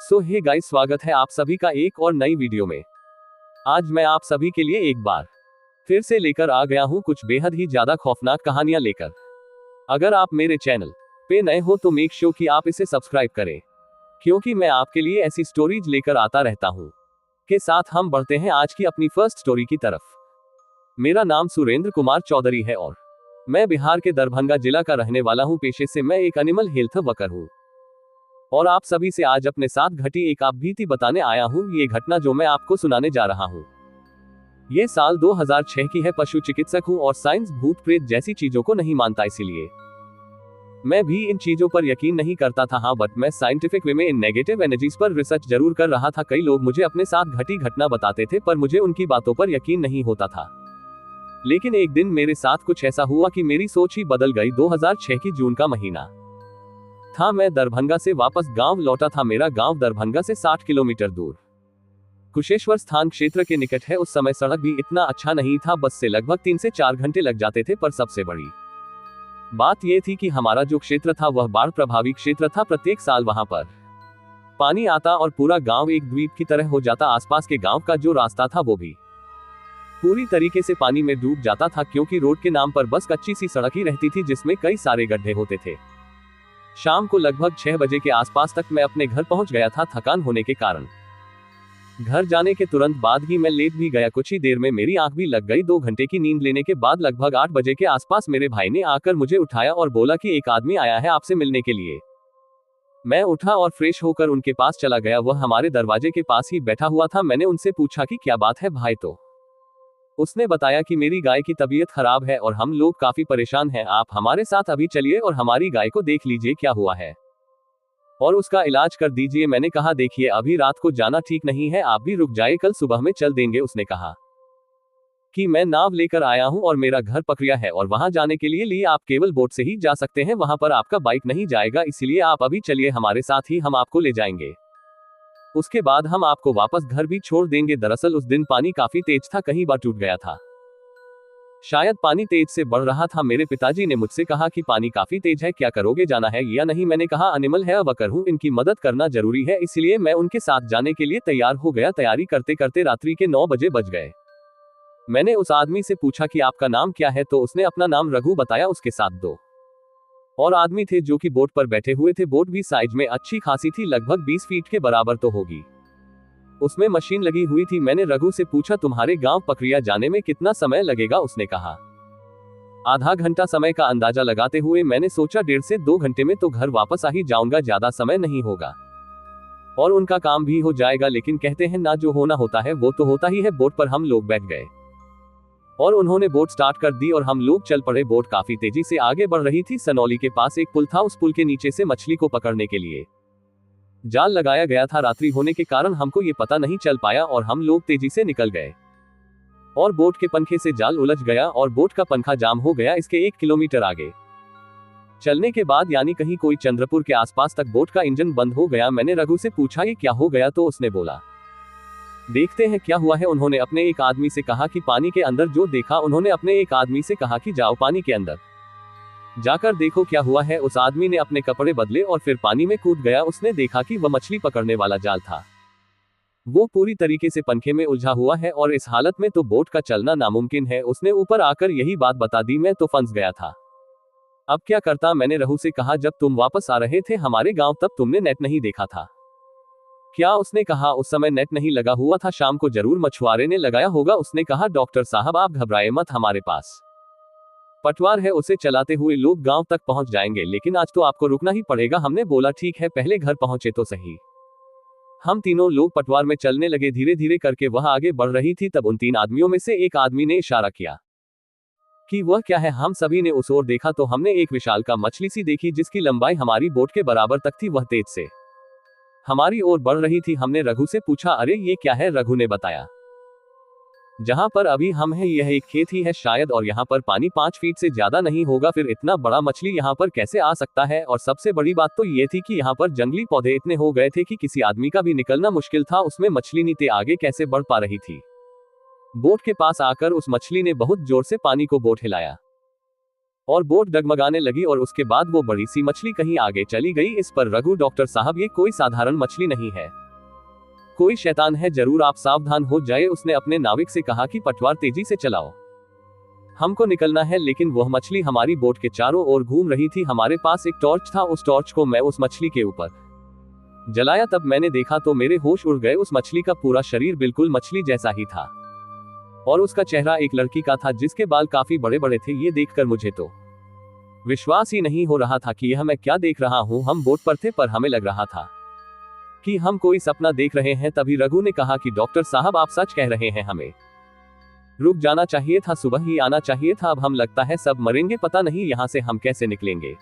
सो hey guys, स्वागत है आप सभी का एक और नई वीडियो में। आज मैं आप सभी के लिए एक बार फिर से लेकर आ गया हूं कुछ बेहद ही ज्यादा खौफनाक कहानियां लेकर। अगर आप मेरे चैनल पे नए हो तो मेक श्योर कि आप इसे सब्सक्राइब करें, क्योंकि मैं आपके लिए ऐसी स्टोरीज लेकर आता रहता हूं। के साथ हम बढ़ते हैं आज की अपनी फर्स्ट स्टोरी की तरफ। मेरा नाम सुरेंद्र कुमार चौधरी है और मैं बिहार के दरभंगा जिला का रहने वाला हूं। पेशे से मैं एक एनिमल हेल्थ वर्कर हूं और आप सभी से आज अपने साथ घटी एक आप बीती बताने आया हूं। ये घटना जो मैं आपको सुनाने जा रहा हूं, ये साल 2006 की है। पशु चिकित्सक हूं और साइंस भूत प्रेत जैसी चीजों को नहीं मानता, इसीलिए मैं भी इन चीजों पर यकीन नहीं करता था। हाँ, बट मैं साइंटिफिक वे में इन नेगेटिव एनर्जीज पर रिसर्च जरूर कर रहा था। कई लोग मुझे अपने साथ घटी घटना बताते थे, पर मुझे उनकी बातों पर यकीन नहीं होता था। लेकिन एक दिन मेरे साथ कुछ ऐसा हुआ कि मेरी सोच ही बदल गई। 2006 की जून का महीना था। मैं दरभंगा से वापस गांव लौटा था। मेरा गांव दरभंगा से 60 किलोमीटर दूर कुशेश्वर स्थान क्षेत्र के निकट है। उस समय सड़क भी इतना अच्छा नहीं था, बस से लगभग 3 से 4 घंटे लग जाते थे। पर सबसे बड़ी बात यह थी कि हमारा जो क्षेत्र था वह बाढ़ प्रभावी क्षेत्र था। प्रत्येक साल वहां पर पानी आता और पूरा गांव एक द्वीप की तरह हो जाता। आसपास के गांव का जो रास्ता था वो भी पूरी तरीके से पानी में डूब जाता था, क्योंकि रोड के नाम पर बस कच्ची सी सड़क ही रहती थी जिसमें कई सारे गड्ढे होते थे। शाम को लगभग 6 बजे के आसपास तक मैं अपने घर पहुंच गया था। थकान होने के कारण घर जाने के तुरंत बाद ही मैं लेट भी गया। कुछ ही देर में मेरी आंख भी लग गई। 2 घंटे की नींद लेने के बाद लगभग 8 बजे के आसपास मेरे भाई ने आकर मुझे उठाया और बोला कि एक आदमी आया है आपसे मिलने के लिए। मैं उठा और फ्रेश होकर उनके पास चला गया। वह हमारे दरवाजे के पास ही बैठा हुआ था। मैंने उनसे पूछा कि क्या बात है भाई, तो उसने बताया कि मेरी गाय की तबीयत खराब है और हम लोग काफी परेशान हैं। आप हमारे साथ अभी चलिए और हमारी गाय को देख लीजिए क्या हुआ है और उसका इलाज कर दीजिए। मैंने कहा देखिए, अभी रात को जाना ठीक नहीं है, आप भी रुक जाइए, कल सुबह में चल देंगे। उसने कहा कि मैं नाव लेकर आया हूं और मेरा घर पकड़िया है और वहां जाने के लिए आप केवल बोट से ही जा सकते हैं। वहां पर आपका बाइक नहीं जाएगा, इसलिए आप अभी चलिए हमारे साथ ही, हम आपको ले जाएंगे। उसके बाद हम आपको वापस घर भी छोड़ देंगे। दरअसल उस दिन पानी काफी तेज था, कहीं बार टूट गया था। शायद पानी तेज से बढ़ रहा था। मेरे पिताजी ने मुझसे कहा कि पानी काफी तेज है, क्या करोगे, जाना है या नहीं। मैंने कहा एनिमल है वर्कर हूं, इनकी मदद करना जरूरी है, इसलिए मैं उनके साथ जाने के लिए तैयार हो गया। तैयारी करते करते रात्रि के 9 बजे बज गए। मैंने उस आदमी से पूछा कि आपका नाम क्या है, तो उसने अपना नाम रघु बताया। उसके साथ 2 और आदमी थे जो कि बोट पर बैठे हुए थे। बोट भी साइज में अच्छी खासी थी, लगभग 20 फीट के बराबर तो होगी। उसमें मशीन लगी हुई थी। मैंने रघु से पूछा तुम्हारे गांव पकरिया जाने में कितना समय लगेगा। उसने कहा आधा घंटा। समय का अंदाजा लगाते हुए मैंने सोचा 1.5 से 2 घंटे में तो घर वापस आ ही जाऊंगा, ज्यादा समय नहीं होगा और उनका काम भी हो जाएगा। लेकिन कहते हैं ना, जो होना होता है वो तो होता ही है। बोट पर हम लोग बैठ गए और उन्होंने बोट स्टार्ट कर दी और हम लोग चल पड़े। बोट काफी तेजी से आगे बढ़ रही थी। सनौली के पास एक पुल था, उस पुल के नीचे से मछली को पकड़ने के लिए जाल लगाया गया था। रात्रि होने के कारण हमको ये पता नहीं चल पाया और हम लोग तेजी से निकल गए और बोट के पंखे से जाल उलझ गया और बोट का पंखा जाम हो गया। इसके 1 किलोमीटर आगे चलने के बाद, यानी कहीं कोई चंद्रपुर के आसपास तक, बोट का इंजन बंद हो गया। मैंने रघु से पूछा ये क्या हो गया, तो उसने बोला देखते हैं क्या हुआ है। उन्होंने अपने एक आदमी से कहा कि पानी के अंदर जो देखा। उन्होंने अपने एक आदमी से कहा कि जाओ पानी के अंदर जाकर देखो क्या हुआ है। उस आदमी ने अपने कपड़े बदले और फिर पानी में कूद गया। उसने देखा कि वह मछली पकड़ने वाला जाल था, वो पूरी तरीके से पंखे में उलझा हुआ है और इस हालत में तो बोट का चलना नामुमकिन है। उसने ऊपर आकर यही बात बता दी। मैं तो फंस गया था, अब क्या करता। मैंने रघु से कहा जब तुम वापस आ रहे थे हमारे गांव तब तुमने नेट नहीं देखा था क्या। उसने कहा उस समय नेट नहीं लगा हुआ था, शाम को जरूर मछुआरे ने लगाया होगा। उसने कहा डॉक्टर साहब आप घबराए मत, हमारे पास पटवार है, उसे चलाते हुए लोग गांव तक पहुंच जाएंगे, लेकिन आज तो आपको रुकना ही पड़ेगा। हमने बोला ठीक है, पहले घर पहुंचे तो सही। हम तीनों लोग पटवार में चलने लगे। धीरे धीरे करके वह आगे बढ़ रही थी। तब उन 3 आदमियों में से एक आदमी ने इशारा किया कि वह क्या है। हम सभी ने उस ओर देखा तो हमने एक विशालकाय मछली सी देखी जिसकी लंबाई हमारी बोट के बराबर तक थी। वह तेज से हमारी ओर बढ़ रही थी। हमने रघु से पूछा अरे ये क्या है। रघु ने बताया जहां पर अभी हम हैं यह एक खेत ही है शायद, और यहाँ पर पानी 5 फीट से ज्यादा नहीं होगा, फिर इतना बड़ा मछली यहाँ पर कैसे आ सकता है। और सबसे बड़ी बात तो ये थी कि यहाँ पर जंगली पौधे इतने हो गए थे कि किसी आदमी का भी निकलना मुश्किल था। उसमें मछली नीचे आगे कैसे बढ़ पा रही थी। बोट के पास आकर उस मछली ने बहुत जोर से पानी को बोट हिलाया और बोट डगमगाने लगी और उसके बाद वो बड़ी सी मछली कहीं आगे चली गई। इस पर रघु, डॉक्टर साहब ये कोई साधारण मछली नहीं है, कोई शैतान है जरूर, आप सावधान हो जाए। उसने अपने नाविक से कहा कि पटवार तेजी से चलाओ, हमको निकलना है। लेकिन वह मछली हमारी बोट के चारों ओर घूम रही थी। हमारे पास एक टॉर्च था, उस टॉर्च को मैं उस मछली के ऊपर जलाया। तब मैंने देखा तो मेरे होश उड़ गए। उस मछली का पूरा शरीर बिल्कुल मछली जैसा ही था और उसका चेहरा एक लड़की का था जिसके बाल काफी बड़े बड़े थे। ये देखकर मुझे तो विश्वास ही नहीं हो रहा था कि यह मैं क्या देख रहा हूँ। हम बोट पर थे पर हमें लग रहा था कि हम कोई सपना देख रहे हैं। तभी रघु ने कहा कि डॉक्टर साहब आप सच कह रहे हैं, हमें रुक जाना चाहिए था, सुबह ही आना चाहिए था। अब हम लगता है सब मरेंगे, पता नहीं यहाँ से हम कैसे निकलेंगे।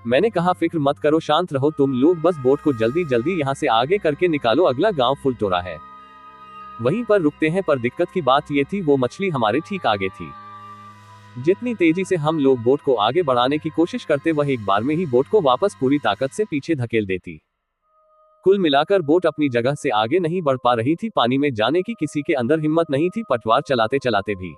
मैंने कहा फिक्र मत करो, शांत रहो तुम लोग, बस बोट को जल्दी जल्दी यहाँ से आगे करके निकालो, अगला गांव फुलटोरा है, वहीं पर रुकते हैं। पर दिक्कत की बात ये थी वो मछली हमारे ठीक आगे थी। जितनी तेजी से हम लोग बोट को आगे बढ़ाने की कोशिश करते वह एक बार में ही बोट को वापस पूरी ताकत से पीछे धकेल देती। कुल मिलाकर बोट अपनी जगह से आगे नहीं बढ़ पा रही थी। पानी में जाने की किसी के अंदर हिम्मत नहीं थी। पटवार चलाते चलाते भी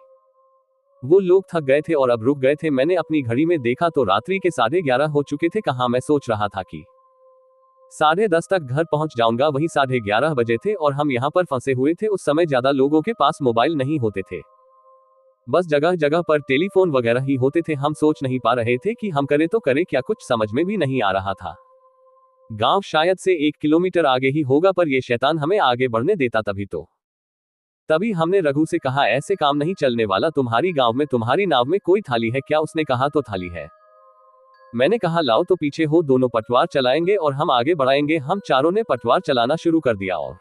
वो लोग थक गए थे और अब रुक गए थे। मैंने अपनी घड़ी में देखा तो रात्रि के 11:30 हो चुके थे। कहाँ मैं सोच रहा था कि 10:30 तक घर पहुंच जाऊंगा, वही 11:30 बजे थे और हम यहाँ पर फंसे हुए थे। उस समय ज्यादा लोगों के पास मोबाइल नहीं होते थे, बस जगह जगह पर टेलीफोन वगैरह ही होते थे। हम सोच नहीं पा रहे थे कि हम करें तो करें क्या, कुछ समझ में भी नहीं आ रहा था। गांव शायद से 1 किलोमीटर आगे ही होगा पर यह शैतान हमें आगे बढ़ने देता। तभी हमने रघु से कहा ऐसे काम नहीं चलने वाला, तुम्हारी गांव में तुम्हारी नाव में कोई थाली है क्या? उसने कहा तो थाली है। मैंने कहा लाओ तो पीछे हो, दोनों पटवार चलाएंगे और हम आगे बढ़ाएंगे। हम चारों ने पटवार चलाना शुरू कर दिया और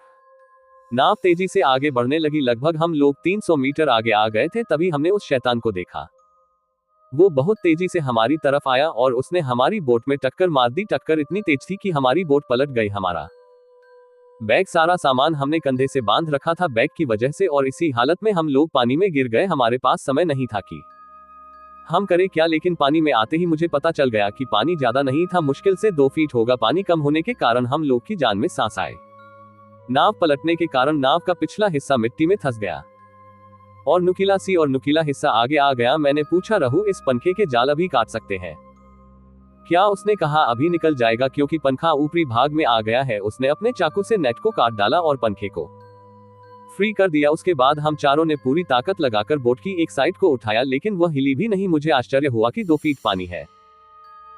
नाव तेजी से आगे बढ़ने लगी। लगभग हम लोग 300 मीटर आगे आ गए थे। तभी हमने उस शैतान को देखा, वो बहुत तेजी से हमारी तरफ आया और उसने हमारी बोट में टक्कर मार दी। टक्कर इतनी तेज थी कि हमारी बोट पलट गई। हमारा बैग, सारा सामान हमने कंधे से बांध रखा था बैग की वजह से, और इसी हालत में हम लोग पानी में गिर गए। हमारे पास समय नहीं था कि हम करें क्या, लेकिन पानी में आते ही मुझे पता चल गया कि पानी ज्यादा नहीं था, मुश्किल से 2 फीट होगा। पानी कम होने के कारण हम लोग की जान में सांस आए। नाव पलटने के कारण नाव का पिछला हिस्सा मिट्टी में धंस गया और नुकीला हिस्सा आगे आ गया। मैंने पूछा रहू इस पंखे के जाल अभी काट सकते हैं क्या? उसने कहा अभी निकल जाएगा क्योंकि पंखा ऊपरी भाग में आ गया है। उसने अपने चाकू से नेट को काट डाला और पंखे को फ्री कर दिया। उसके बाद हम चारों ने पूरी ताकत लगाकर बोट की एक साइड को उठाया, लेकिन वह हिली भी नहीं। मुझे आश्चर्य हुआ कि 2 फीट पानी है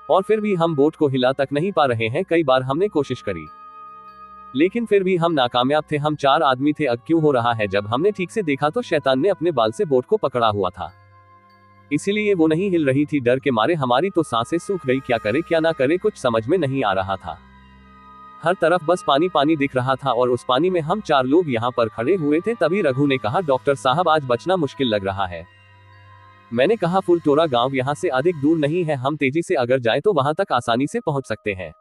और फिर भी हम बोट को हिला तक नहीं पा रहे हैं। कई बार हमने कोशिश करी लेकिन फिर भी हम नाकामयाब थे। हम 4 आदमी थे। अब क्यों हो रहा है? जब हमने ठीक से देखा तो शैतान ने अपने बाल से बोट को पकड़ा हुआ था, इसीलिए वो नहीं हिल रही थी। डर के मारे हमारी तो सांसें सूख गई। क्या करे क्या ना करे कुछ समझ में नहीं आ रहा था। हर तरफ बस पानी पानी दिख रहा था और उस पानी में हम 4 लोग यहाँ पर खड़े हुए थे। तभी रघु ने कहा डॉक्टर साहब आज बचना मुश्किल लग रहा है। मैंने कहा फुलटोरा गांव यहाँ से अधिक दूर नहीं है, हम तेजी से अगर जाएं तो वहां तक आसानी से पहुंच सकते हैं।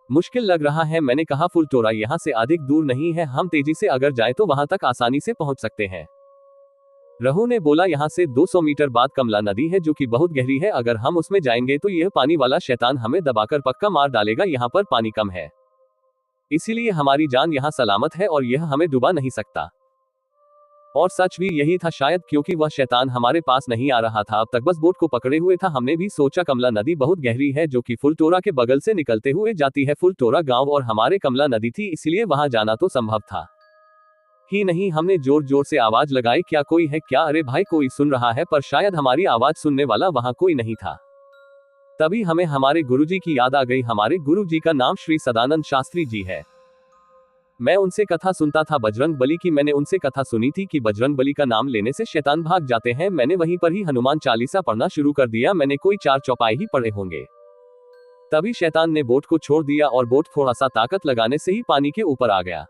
मुश्किल लग रहा है। मैंने कहा फुलटोरा यहाँ से अधिक दूर नहीं है, हम तेजी से अगर जाएं तो वहां तक आसानी से पहुंच सकते हैं। रघु ने बोला यहाँ से 200 मीटर बाद कमला नदी है जो कि बहुत गहरी है, अगर हम उसमें जाएंगे तो यह पानी वाला शैतान हमें दबाकर पक्का मार डालेगा। यहाँ पर पानी कम है, इसीलिए हमारी जान यहाँ सलामत है और यह हमें डुबा नहीं सकता। और सच भी यही था शायद, क्योंकि वह शैतान हमारे पास नहीं आ रहा था। अब तक बस बोट को पकड़े हुए था। हमने भी सोचा कमला नदी बहुत गहरी है जो कि फुलटोरा के बगल से निकलते हुए जाती है। फुलटोरा गांव और हमारे कमला नदी थी, इसलिए वहां जाना तो संभव था ही नहीं। हमने जोर जोर से आवाज लगाई क्या कोई है क्या? अरे भाई कोई सुन रहा है? पर शायद हमारी आवाज सुनने वाला वहां कोई नहीं था। तभी हमें हमारे गुरुजी की याद आ गई। हमारे गुरुजी का नाम श्री सदानंद शास्त्री जी है। मैं उनसे कथा सुनता था बजरंग बली की। मैंने उनसे कथा सुनी थी कि बजरंग बली का नाम लेने से शैतान भाग जाते हैं। मैंने वहीं पर ही हनुमान चालीसा पढ़ना शुरू कर दिया। मैंने कोई 4 चौपाई ही पढ़े होंगे। तभी शैतान ने बोट को छोड़ दिया और बोट थोड़ा सा ताकत लगाने से ही पानी के ऊपर आ गया।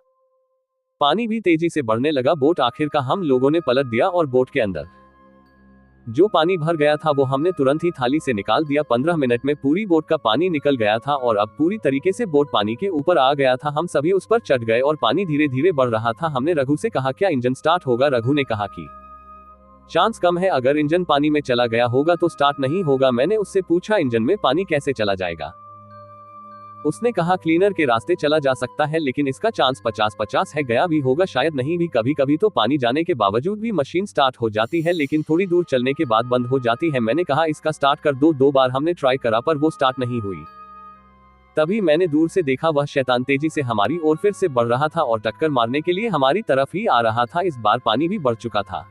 पानी भी तेजी से बढ़ने लगा। बोट आखिरकार हम लोगों ने पलट दिया और बोट के अंदर जो पानी भर गया था वो हमने तुरंत ही थाली से निकाल दिया। 15 मिनट में पूरी बोट का पानी निकल गया था और अब पूरी तरीके से बोट पानी के ऊपर आ गया था। हम सभी उस पर चढ़ गए और पानी धीरे धीरे बढ़ रहा था। हमने रघु से कहा क्या इंजन स्टार्ट होगा? रघु ने कहा कि चांस कम है, अगर इंजन पानी में चला गया होगा तो स्टार्ट नहीं होगा। मैंने उससे पूछा इंजन में पानी कैसे चला जाएगा? उसने कहा क्लीनर के रास्ते चला जा सकता है, लेकिन इसका चांस 50-50 है, गया भी होगा शायद नहीं भी। कभी कभी तो पानी जाने के बावजूद भी मशीन स्टार्ट हो जाती है, लेकिन थोड़ी दूर चलने के बाद बंद हो जाती है। मैंने कहा इसका स्टार्ट कर दो। 2 बार हमने ट्राई करा पर वो स्टार्ट नहीं हुई। तभी मैंने दूर से देखा वह शैतान तेजी से हमारी ओर फिर से बढ़ रहा था और टक्कर मारने के लिए हमारी तरफ ही आ रहा था। इस बार पानी भी बढ़ चुका था,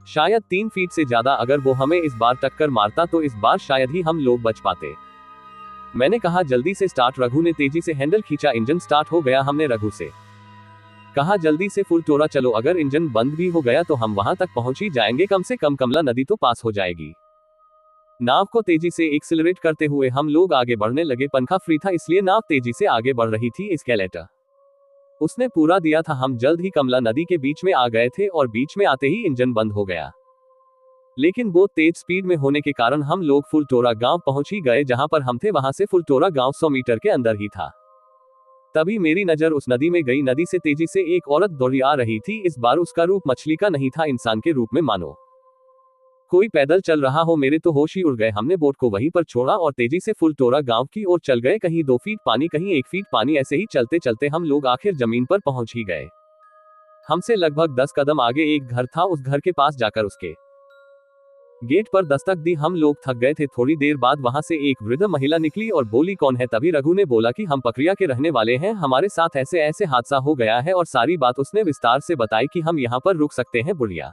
शायद 3 फीट से ज्यादा। अगर वो हमें इस बार टक्कर मारता तो इस बार शायद ही हम लोग बच पाते। मैंने कहा जल्दी से स्टार्ट। रघु ने तेजी से हैंडल खींचा, इंजन स्टार्ट हो गया। हमने रघु से कहा जल्दी से फुल टोरा चलो, अगर इंजन बंद भी हो गया तो हम वहां तक पहुंच ही जाएंगे, कम से कम कमला नदी तो पास हो जाएगी। नाव को तेजी से एक्सिलरेट करते हुए हम लोग आगे बढ़ने लगे। पंखा फ्री था इसलिए नाव तेजी से आगे बढ़ रही थी। एस्केलेटर उसने पूरा दिया था। हम जल्द ही कमला नदी के बीच में आ गए थे और बीच में आते ही इंजन बंद हो गया, लेकिन बहुत तेज स्पीड में होने के कारण हम लोग फुलटोरा गांव पहुंच ही गए। जहां पर हम थे वहां से फुलटोरा गांव 100 मीटर के अंदर ही था। तभी मेरी नजर उस नदी में गई। नदी से तेजी से एक औरत दौड़ी आ रही थी। इस बार उसका रूप मछली का नहीं था, इंसान के रूप में, मानो कोई पैदल चल रहा हो। मेरे तो होश ही उड़ गए। हमने बोट को वहीं पर छोड़ा और तेजी से फुलटोरा गांव की ओर चल गए। कहीं 2 फीट पानी, कहीं 1 फीट पानी, ऐसे ही चलते चलते हम लोग आखिर जमीन पर पहुंच ही गए। हमसे लगभग 10 कदम आगे एक घर था। उस घर के पास जाकर उसके गेट पर दस्तक दी। हम लोग थक गए थे। थोड़ी देर बाद वहां से एक वृद्ध महिला निकली और बोली कौन है। तभी रघु ने बोला कि हम पकरिया के रहने वाले हैं, हमारे साथ ऐसे ऐसे हादसा हो गया है और सारी बात उसने विस्तार से बताई कि हम यहाँ पर रुक सकते हैं। बुढ़िया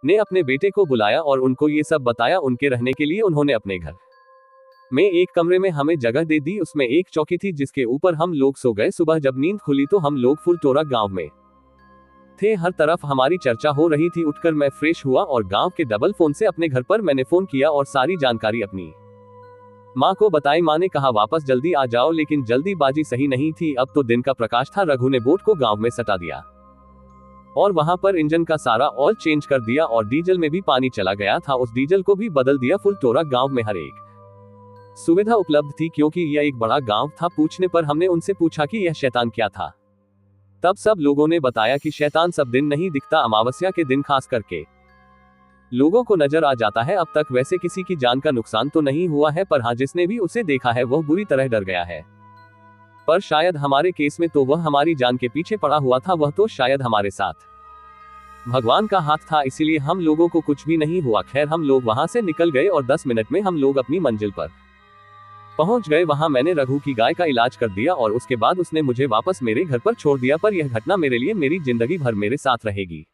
ने अपने बेटे को बुलाया और उनको ये सब बताया। उनके रहने के लिए उन्होंने अपने घर में एक कमरे में हमें जगह दे दी। उसमें एक चौकी थी जिसके ऊपर हम लोग सो गए। सुबह जब नींद खुली तो हम लोग फुलटोरा गांव में थे। हर तरफ हमारी चर्चा हो रही थी। उठकर मैं फ्रेश हुआ और गांव के डबल फोन से अपने घर पर मैंने फोन किया और सारी जानकारी अपनी माँ को बताई। माँ ने कहा वापस जल्दी आ जाओ, लेकिन जल्दीबाजी सही नहीं थी। अब तो दिन का प्रकाश था। रघु ने बोट को गांव में सटा दिया और वहां पर इंजन का सारा ऑयल चेंज कर दिया और डीजल में भी पानी चला गया था, उस डीजल को भी बदल दिया। फुलटोरा गांव में हर एक सुविधा उपलब्ध थी क्योंकि यह एक बड़ा गांव था। पूछने पर हमने उनसे पूछा कि यह शैतान क्या था। तब सब लोगों ने बताया कि शैतान सब दिन नहीं दिखता, अमावस्या के दिन खास करके लोगों को नजर आ जाता है। अब तक वैसे किसी की जान का नुकसान तो नहीं हुआ है, पर हाँ, जिसने भी उसे देखा है वह बुरी तरह डर गया है। पर शायद हमारे केस में तो वह हमारी जान के पीछे पड़ा हुआ था। वह तो शायद हमारे साथ भगवान का हाथ था, इसीलिए हम लोगों को कुछ भी नहीं हुआ। खैर, हम लोग वहां से निकल गए और 10 मिनट में हम लोग अपनी मंजिल पर पहुंच गए। वहां मैंने रघु की गाय का इलाज कर दिया और उसके बाद उसने मुझे वापस मेरे घर पर छोड़ दिया। पर यह घटना मेरे लिए मेरी जिंदगी भर मेरे साथ रहेगी।